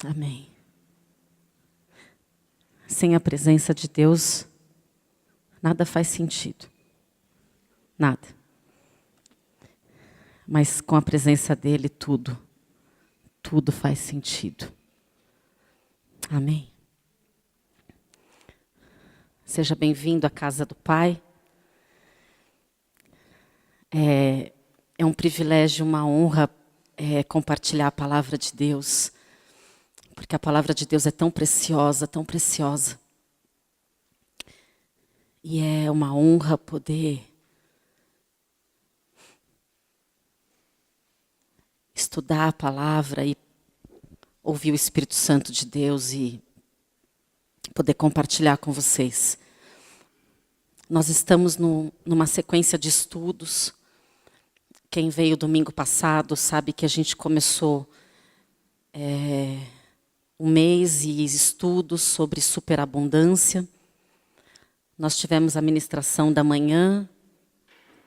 Amém. Sem a presença de Deus, nada faz sentido. Nada. Mas com a presença dele, tudo faz sentido. Amém. Seja bem-vindo à casa do Pai. É um privilégio, uma honra compartilhar a palavra de Deus. Porque a palavra de Deus é tão preciosa, tão preciosa. E é uma honra poder estudar a palavra e ouvir o Espírito Santo de Deus e poder compartilhar com vocês. Nós estamos numa sequência de estudos. Quem veio domingo passado sabe que a gente começou um mês e estudos sobre superabundância. Nós tivemos a ministração da manhã,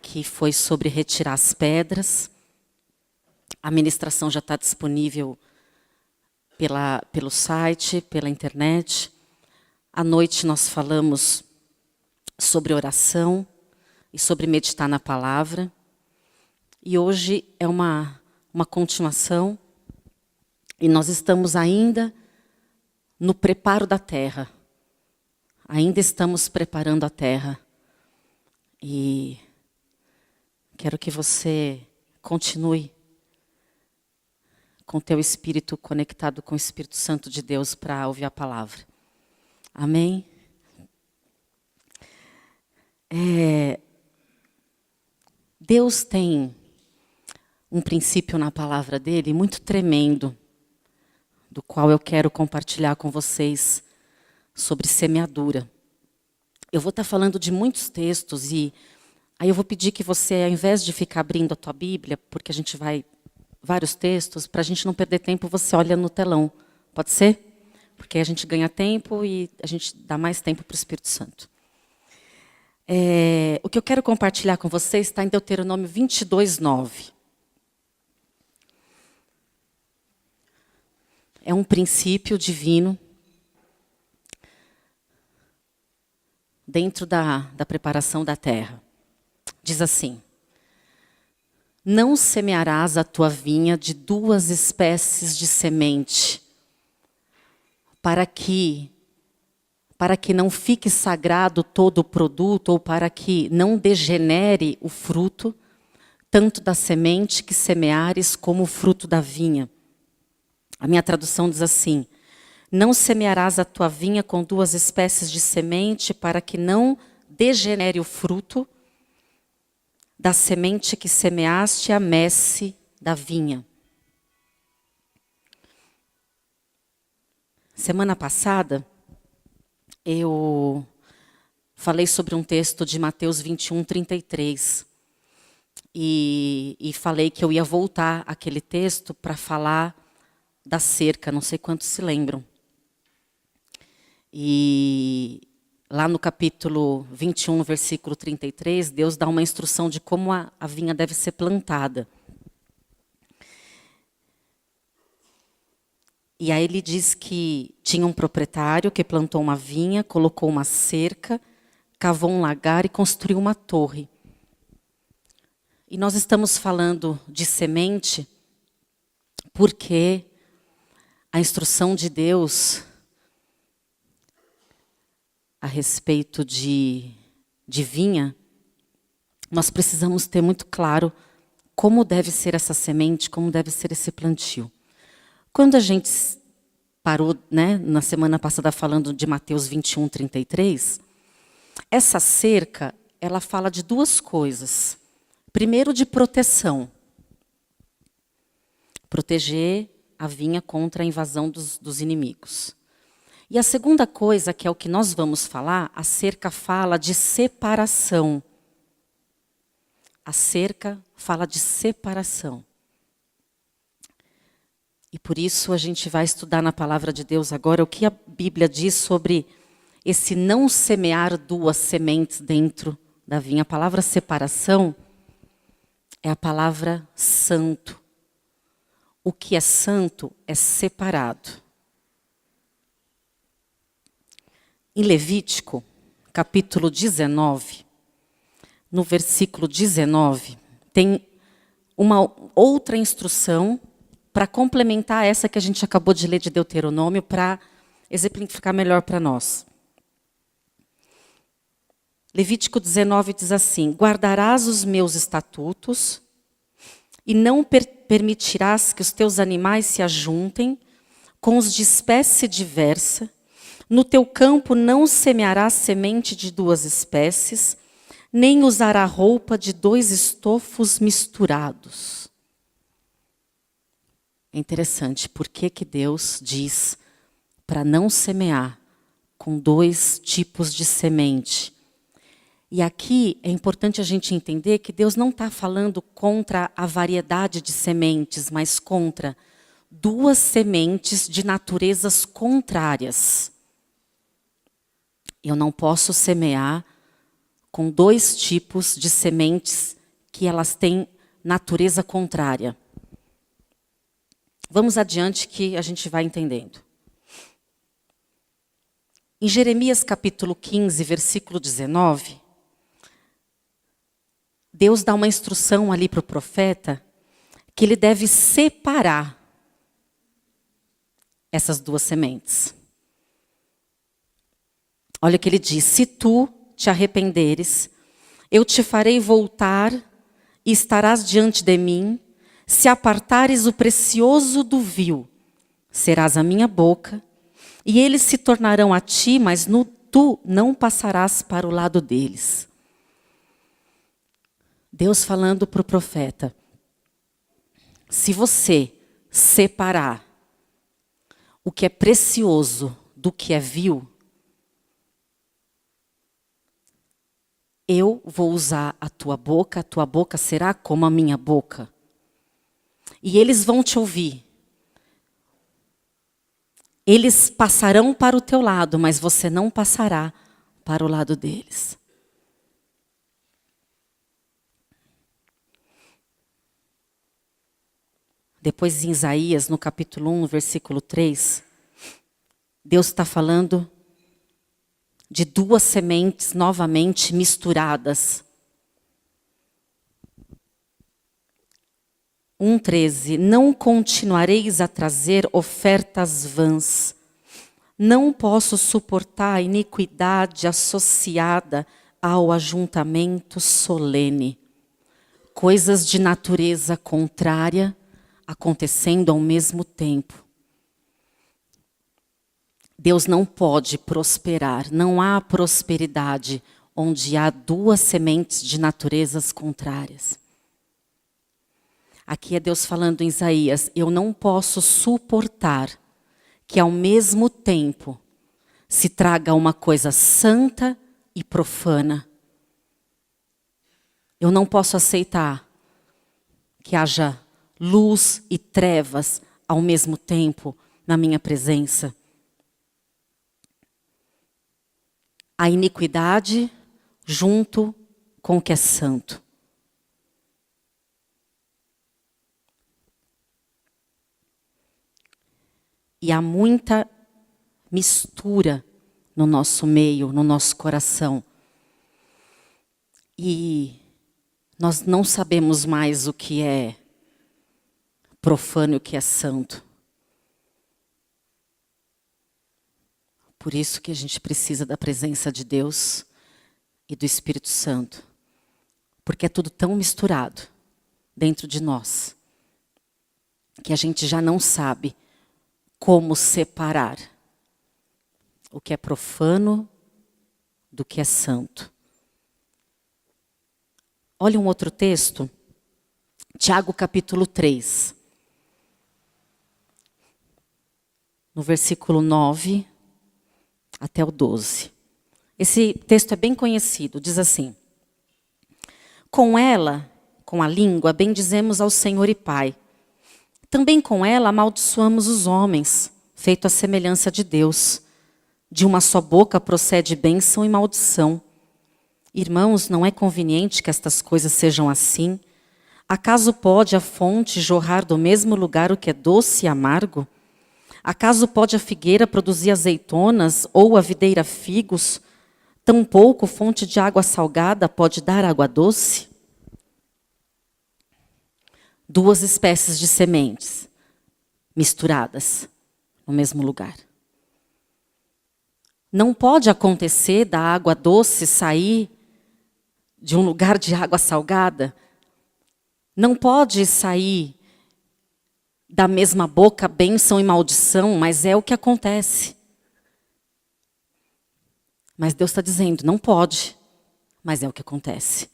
que foi sobre retirar as pedras. A ministração já está disponível pelo site, pela internet. À noite nós falamos sobre oração e sobre meditar na palavra. E hoje é uma continuação. E nós estamos ainda no preparo da terra. Ainda estamos preparando a terra. E quero que você continue com o teu espírito conectado com o Espírito Santo de Deus para ouvir a palavra. Amém? Deus tem um princípio na palavra dele muito tremendo, do qual eu quero compartilhar com vocês sobre semeadura. Eu vou estar falando de muitos textos e aí eu vou pedir que você, ao invés de ficar abrindo a tua Bíblia, porque a gente vai vários textos, para a gente não perder tempo, você olha no telão. Pode ser? Porque a gente ganha tempo e a gente dá mais tempo para o Espírito Santo. O que eu quero compartilhar com vocês está em Deuteronômio 22:9. É um princípio divino dentro da preparação da terra. Diz assim: não semearás a tua vinha de duas espécies de semente, para que não fique sagrado todo o produto, ou para que não degenere o fruto, tanto da semente que semeares como o fruto da vinha. A minha tradução diz assim: não semearás a tua vinha com duas espécies de semente, para que não degenere o fruto da semente que semeaste a messe da vinha. Semana passada, eu falei sobre um texto de Mateus 21:33. E falei que eu ia voltar àquele texto para falar da cerca, não sei quantos se lembram. E lá no capítulo 21, versículo 33, Deus dá uma instrução de como a vinha deve ser plantada. E aí ele diz que tinha um proprietário que plantou uma vinha, colocou uma cerca, cavou um lagar e construiu uma torre. E nós estamos falando de semente porque a instrução de Deus a respeito de vinha, nós precisamos ter muito claro como deve ser essa semente, como deve ser esse plantio. Quando a gente parou, na semana passada falando de Mateus 21:33, essa cerca, ela fala de duas coisas. Primeiro, de proteção. Proteger a vinha contra a invasão dos inimigos. E a segunda coisa, que é o que nós vamos falar, a cerca fala de separação. A cerca fala de separação. E por isso a gente vai estudar na palavra de Deus agora o que a Bíblia diz sobre esse não semear duas sementes dentro da vinha. A palavra separação é a palavra santo. O que é santo é separado. Em Levítico, capítulo 19, no versículo 19, tem uma outra instrução para complementar essa que a gente acabou de ler de Deuteronômio, para exemplificar melhor para nós. Levítico 19 diz assim: guardarás os meus estatutos e não permitirás que os teus animais se ajuntem com os de espécie diversa. No teu campo não semearás semente de duas espécies, nem usará roupa de dois estofos misturados. É interessante, por que Deus diz para não semear com dois tipos de semente? E aqui é importante a gente entender que Deus não está falando contra a variedade de sementes, mas contra duas sementes de naturezas contrárias. Eu não posso semear com dois tipos de sementes que elas têm natureza contrária. Vamos adiante que a gente vai entendendo. Em Jeremias capítulo 15, versículo 19, Deus dá uma instrução ali para o profeta que ele deve separar essas duas sementes. Olha o que ele diz: se tu te arrependeres, eu te farei voltar e estarás diante de mim. Se apartares o precioso do vil, serás a minha boca, e eles se tornarão a ti, mas tu não passarás para o lado deles. Deus falando para o profeta: se você separar o que é precioso do que é vil, eu vou usar a tua boca será como a minha boca. E eles vão te ouvir. Eles passarão para o teu lado, mas você não passará para o lado deles. Depois em Isaías, no capítulo 1, no versículo 3, Deus está falando de duas sementes novamente misturadas. 1,13, não continuareis a trazer ofertas vãs. Não posso suportar a iniquidade associada ao ajuntamento solene. Coisas de natureza contrária acontecendo ao mesmo tempo. Deus não pode prosperar, não há prosperidade onde há duas sementes de naturezas contrárias. Aqui é Deus falando em Isaías: eu não posso suportar que ao mesmo tempo se traga uma coisa santa e profana. Eu não posso aceitar que haja luz e trevas ao mesmo tempo na minha presença. A iniquidade junto com o que é santo. E há muita mistura no nosso meio, no nosso coração. E nós não sabemos mais o que é profano e o que é santo. Por isso que a gente precisa da presença de Deus e do Espírito Santo. Porque é tudo tão misturado dentro de nós, que a gente já não sabe como separar o que é profano do que é santo. Olha um outro texto, Tiago capítulo 3. No versículo 9 até o 12. Esse texto é bem conhecido, diz assim: com ela, com a língua, bendizemos ao Senhor e Pai. Também com ela amaldiçoamos os homens, feito à semelhança de Deus. De uma só boca procede bênção e maldição. Irmãos, não é conveniente que estas coisas sejam assim? Acaso pode a fonte jorrar do mesmo lugar o que é doce e amargo? Acaso pode a figueira produzir azeitonas ou a videira figos? Tampouco fonte de água salgada pode dar água doce? Duas espécies de sementes misturadas no mesmo lugar. Não pode acontecer da água doce sair de um lugar de água salgada. Não pode sair da mesma boca bênção e maldição, mas é o que acontece. Mas Deus está dizendo, não pode, mas é o que acontece.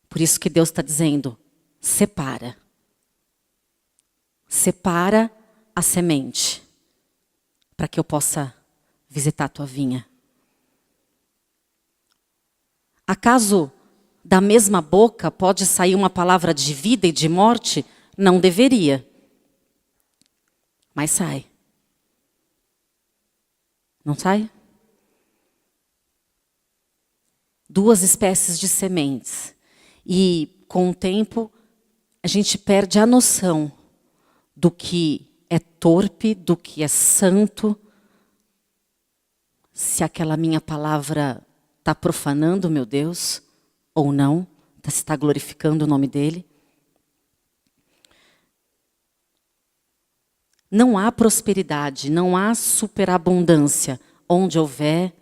Por isso que Deus está dizendo, separa. Separa a semente, para que eu possa visitar a tua vinha. Acaso da mesma boca pode sair uma palavra de vida e de morte? Não deveria. Mas sai. Não sai? Duas espécies de sementes. E com o tempo, a gente perde a noção do que é torpe, do que é santo. Se aquela minha palavra está profanando meu Deus, ou não, se está glorificando o nome dele. Não há prosperidade, não há superabundância onde houver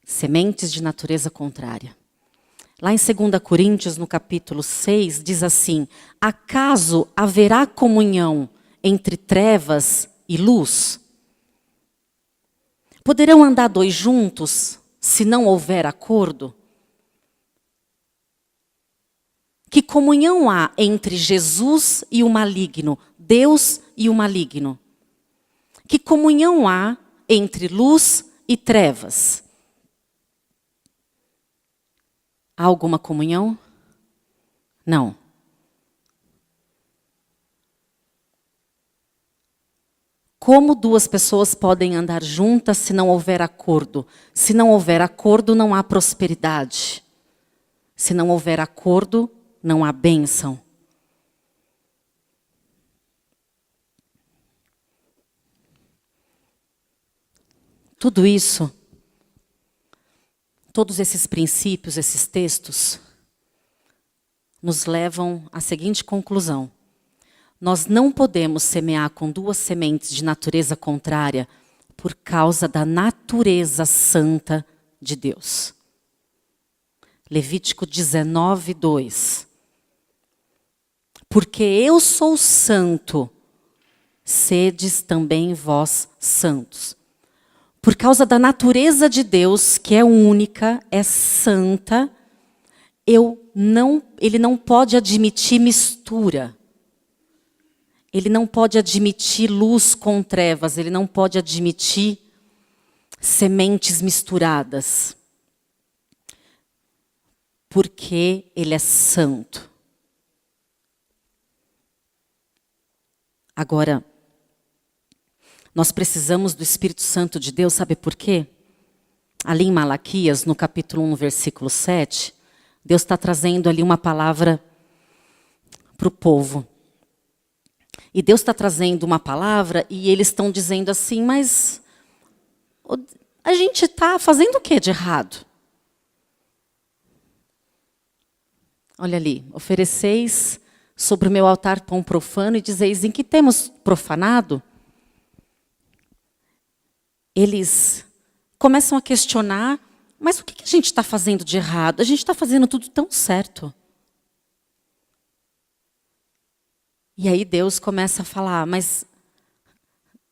sementes de natureza contrária. Lá em 2 Coríntios, no capítulo 6, diz assim: acaso haverá comunhão entre trevas e luz? Poderão andar dois juntos se não houver acordo? Que comunhão há entre Jesus e o maligno, Deus e o maligno? Que comunhão há entre luz e trevas? Há alguma comunhão? Não. Como duas pessoas podem andar juntas se não houver acordo? Se não houver acordo, não há prosperidade. Se não houver acordo, não há bênção. Tudo isso, todos esses princípios, esses textos, nos levam à seguinte conclusão. Nós não podemos semear com duas sementes de natureza contrária por causa da natureza santa de Deus. Levítico 19, 2. Porque eu sou santo, sedes também vós santos. Por causa da natureza de Deus, que é única, é santa, ele não pode admitir mistura. Ele não pode admitir luz com trevas, ele não pode admitir sementes misturadas. Porque ele é santo. Agora, nós precisamos do Espírito Santo de Deus, sabe por quê? Ali em Malaquias, no capítulo 1, versículo 7, Deus está trazendo ali uma palavra para o povo. E Deus está trazendo uma palavra e eles estão dizendo assim, mas a gente está fazendo o que de errado? Olha ali, ofereceis sobre o meu altar pão profano e dizeis, em que temos profanado? Eles começam a questionar, mas o que a gente está fazendo de errado? A gente está fazendo tudo tão certo. E aí Deus começa a falar, mas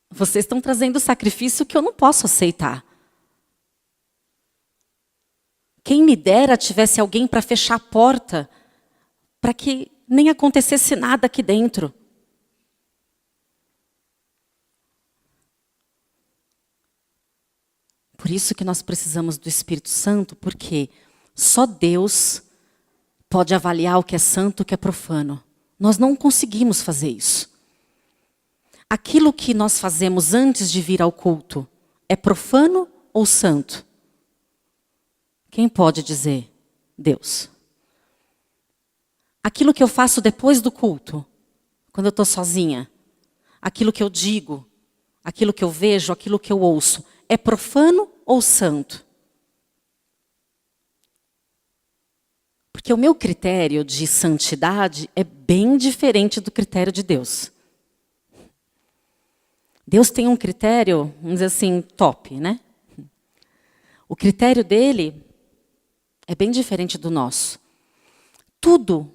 vocês estão trazendo sacrifício que eu não posso aceitar. Quem me dera tivesse alguém para fechar a porta, para que nem acontecesse nada aqui dentro. Por isso que nós precisamos do Espírito Santo, porque só Deus pode avaliar o que é santo e o que é profano. Nós não conseguimos fazer isso. Aquilo que nós fazemos antes de vir ao culto é profano ou santo? Quem pode dizer? Deus. Aquilo que eu faço depois do culto, quando eu estou sozinha, aquilo que eu digo, aquilo que eu vejo, aquilo que eu ouço, é profano ou santo? Porque o meu critério de santidade é bem diferente do critério de Deus. Deus tem um critério, vamos dizer assim, top, né? O critério dele é bem diferente do nosso. Tudo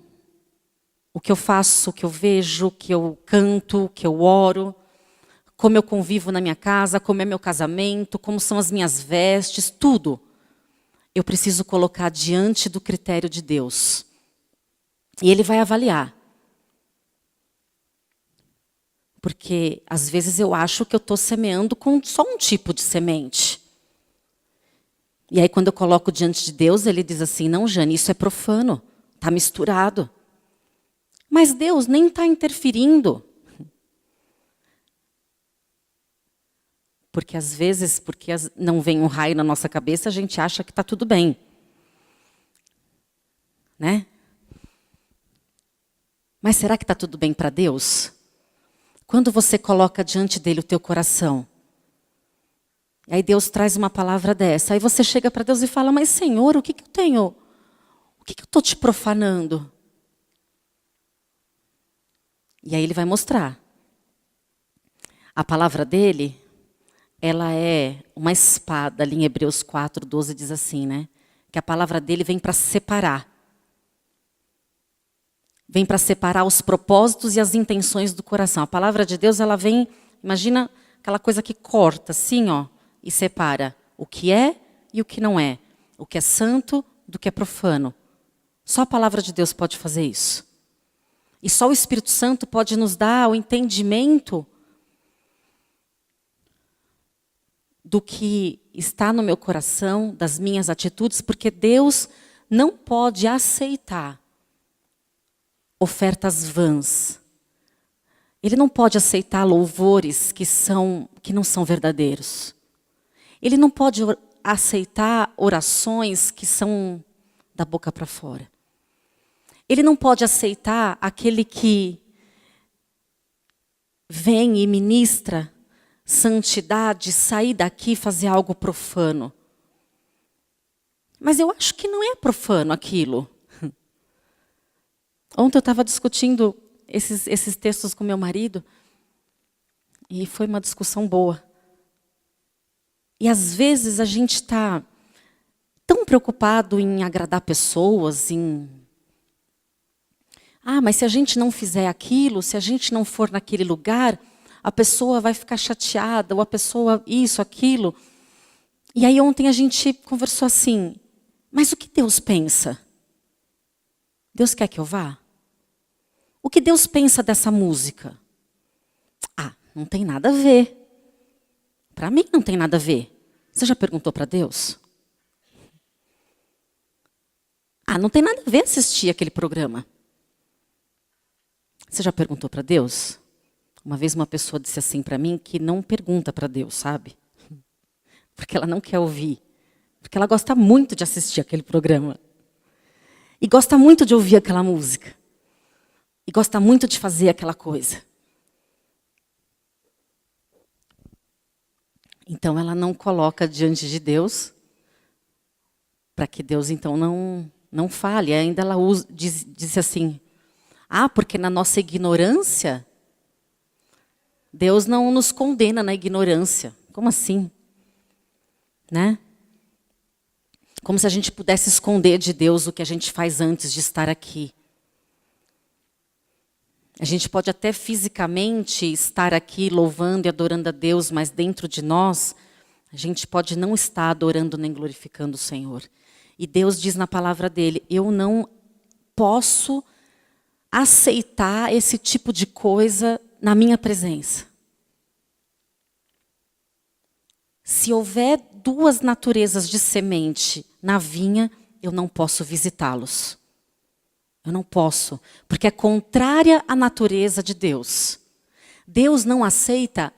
o que eu faço, o que eu vejo, o que eu canto, o que eu oro, como eu convivo na minha casa, como é meu casamento, como são as minhas vestes, tudo eu preciso colocar diante do critério de Deus. E Ele vai avaliar. Porque às vezes eu acho que eu estou semeando com só um tipo de semente. E aí quando eu coloco diante de Deus, Ele diz assim, não, Jane, isso é profano, está misturado. Mas Deus nem está interferindo. Porque às vezes, porque não vem um raio na nossa cabeça, a gente acha que está tudo bem. Né? Mas será que está tudo bem para Deus? Quando você coloca diante dele o teu coração, aí Deus traz uma palavra dessa, aí você chega para Deus e fala, mas Senhor, o que eu tenho? O que eu estou te profanando? E aí Ele vai mostrar. A palavra dele, ela é uma espada, ali em Hebreus 4:12 diz assim, né? Que a palavra dele vem para separar. Vem para separar os propósitos e as intenções do coração. A palavra de Deus, ela vem, imagina aquela coisa que corta assim, ó, e separa o que é e o que não é. O que é santo do que é profano. Só a palavra de Deus pode fazer isso. E só o Espírito Santo pode nos dar o entendimento do que está no meu coração, das minhas atitudes, porque Deus não pode aceitar ofertas vãs. Ele não pode aceitar louvores que não são verdadeiros. Ele não pode aceitar orações que são da boca para fora. Ele não pode aceitar aquele que vem e ministra santidade, sair daqui e fazer algo profano. Mas eu acho que não é profano aquilo. Ontem eu estava discutindo esses textos com meu marido e foi uma discussão boa. E às vezes a gente está tão preocupado em agradar pessoas, mas se a gente não fizer aquilo, se a gente não for naquele lugar, a pessoa vai ficar chateada, ou a pessoa isso, aquilo. E aí ontem a gente conversou assim, mas o que Deus pensa? Deus quer que eu vá? O que Deus pensa dessa música? Não tem nada a ver. Para mim não tem nada a ver. Você já perguntou para Deus? Não tem nada a ver assistir aquele programa. Você já perguntou para Deus? Uma vez uma pessoa disse assim para mim que não pergunta para Deus, sabe? Porque ela não quer ouvir. Porque ela gosta muito de assistir aquele programa. E gosta muito de ouvir aquela música. E gosta muito de fazer aquela coisa. Então ela não coloca diante de Deus, para que Deus então não fale. Ainda ela disse assim, porque na nossa ignorância, Deus não nos condena na ignorância. Como assim? Né? Como se a gente pudesse esconder de Deus o que a gente faz antes de estar aqui. A gente pode até fisicamente estar aqui louvando e adorando a Deus, mas dentro de nós, a gente pode não estar adorando nem glorificando o Senhor. E Deus diz na palavra dele, eu não posso aceitar esse tipo de coisa na minha presença. Se houver duas naturezas de semente na vinha, eu não posso visitá-los. Eu não posso, porque é contrária à natureza de Deus. Deus não aceita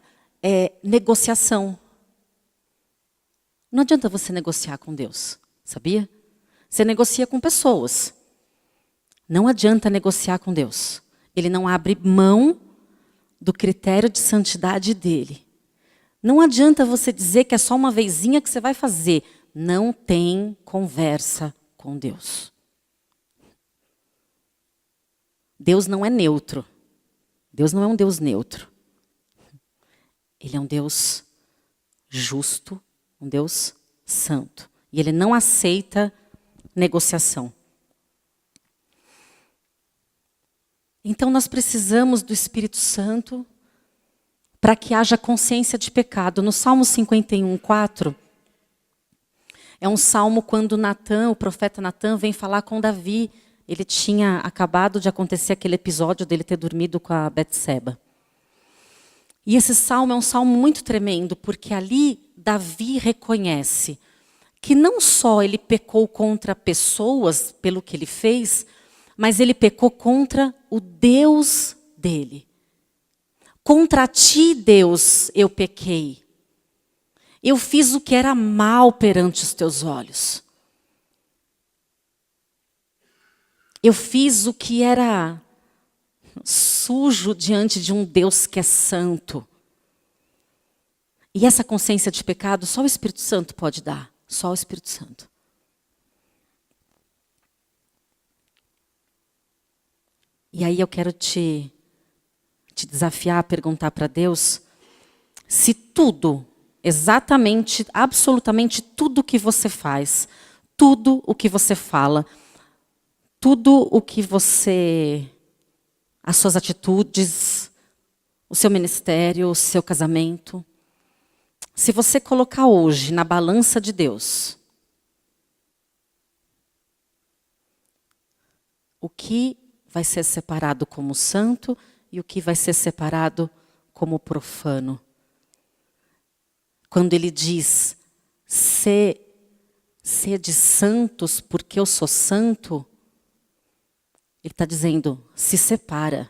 negociação. Não adianta você negociar com Deus, sabia? Você negocia com pessoas. Não adianta negociar com Deus. Ele não abre mão do critério de santidade dele. Não adianta você dizer que é só uma vezinha que você vai fazer. Não tem conversa com Deus. Deus não é neutro. Deus não é um Deus neutro. Ele é um Deus justo, um Deus santo. E ele não aceita negociação. Então nós precisamos do Espírito Santo para que haja consciência de pecado. No Salmo 51:4, é um salmo quando Natã, o profeta Natã, vem falar com Davi. Ele tinha acabado de acontecer aquele episódio dele ter dormido com a Betseba. E esse salmo é um salmo muito tremendo, porque ali Davi reconhece que não só ele pecou contra pessoas pelo que ele fez, mas ele pecou contra o Deus dele. Contra ti, Deus, eu pequei. Eu fiz o que era mal perante os teus olhos. Eu fiz o que era sujo diante de um Deus que é santo. E essa consciência de pecado só o Espírito Santo pode dar. Só o Espírito Santo. E aí eu quero te desafiar a perguntar para Deus se tudo, exatamente, absolutamente tudo o que você faz, tudo o que você fala, tudo o que você, as suas atitudes, o seu ministério, o seu casamento, se você colocar hoje na balança de Deus, o que vai ser separado como santo e o que vai ser separado como profano? Quando ele diz, sede santos porque eu sou santo, ele está dizendo, se separa.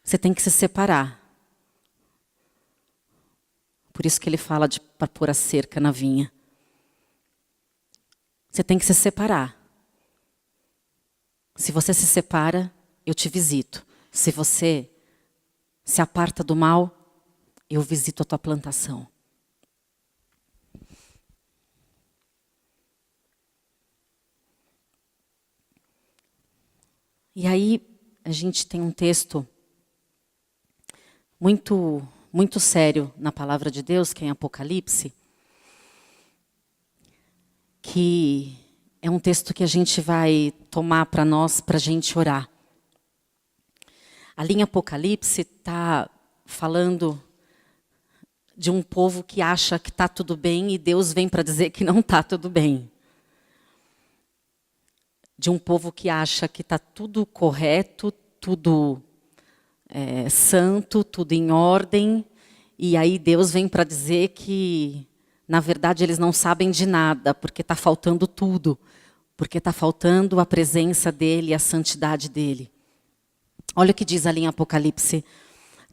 Você tem que se separar. Por isso que ele fala para pôr a cerca na vinha. Você tem que se separar. Se você se separa, eu te visito. Se você se aparta do mal, eu visito a tua plantação. E aí, a gente tem um texto muito sério na palavra de Deus, que é em Apocalipse, que é um texto que a gente vai tomar para nós, para a gente orar. Ali em Apocalipse está falando de um povo que acha que está tudo bem e Deus vem para dizer que não está tudo bem. De um povo que acha que está tudo correto, tudo santo, tudo em ordem, e aí Deus vem para dizer que, na verdade, eles não sabem de nada, porque está faltando tudo, porque está faltando a presença dele, a santidade dele. Olha o que diz ali em Apocalipse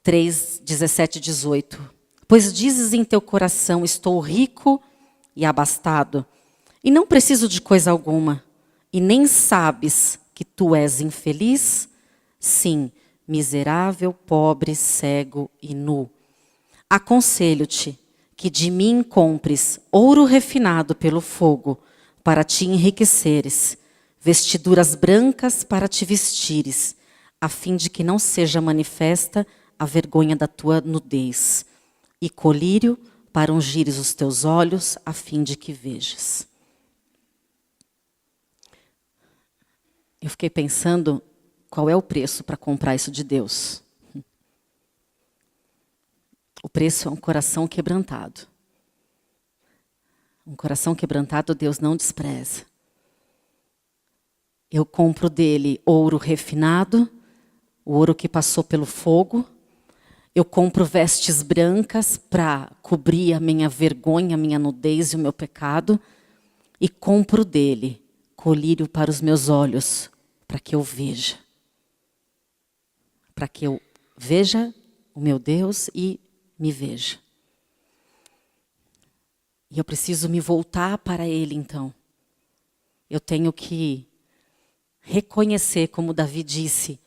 3, 17 e 18. Pois dizes em teu coração, estou rico e abastado, e não preciso de coisa alguma, e nem sabes que tu és infeliz? Sim, miserável, pobre, cego e nu. Aconselho-te que de mim compres ouro refinado pelo fogo, para te enriqueceres, vestiduras brancas para te vestires, a fim de que não seja manifesta a vergonha da tua nudez, e colírio para ungires os teus olhos, a fim de que vejas. Eu fiquei pensando, qual é o preço para comprar isso de Deus? O preço é um coração quebrantado. Um coração quebrantado Deus não despreza. Eu compro dele ouro refinado, o ouro que passou pelo fogo. Eu compro vestes brancas para cobrir a minha vergonha, a minha nudez e o meu pecado. E compro dele colírio para os meus olhos, para que eu veja. Para que eu veja o meu Deus e me veja. E eu preciso me voltar para ele, então. Eu tenho que reconhecer, como Davi disse,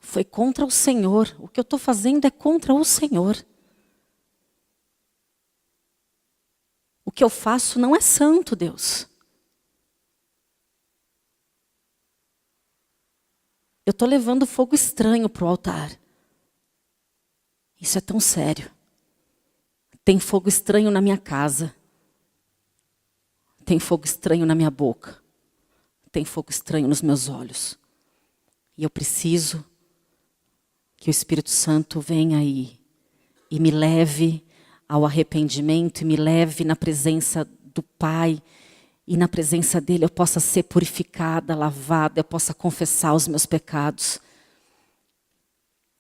Foi contra o Senhor. O que eu estou fazendo é contra o Senhor. O que eu faço não é santo, Deus. Eu estou levando fogo estranho para o altar. Isso é tão sério. Tem fogo estranho na minha casa. Tem fogo estranho na minha boca. Tem fogo estranho nos meus olhos. E eu preciso que o Espírito Santo venha aí e me leve ao arrependimento e me leve na presença do Pai. E na presença dele eu possa ser purificada, lavada, eu possa confessar os meus pecados.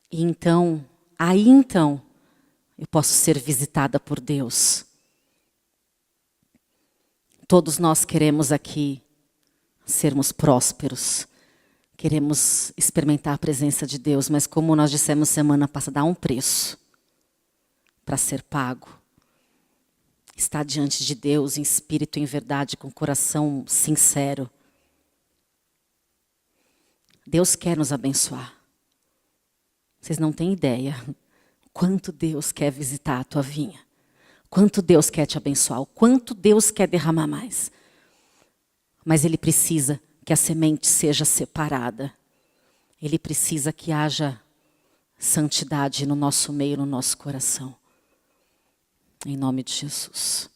E então, aí então, eu posso ser visitada por Deus. Todos nós queremos aqui sermos prósperos. Queremos experimentar a presença de Deus, mas como nós dissemos semana passada, há um preço para ser pago. Estar diante de Deus em espírito e em verdade, com coração sincero. Deus quer nos abençoar. Vocês não têm ideia quanto Deus quer visitar a tua vinha. Quanto Deus quer te abençoar. O quanto Deus quer derramar mais. Mas Ele precisa que a semente seja separada. Ele precisa que haja santidade no nosso meio, no nosso coração. Em nome de Jesus.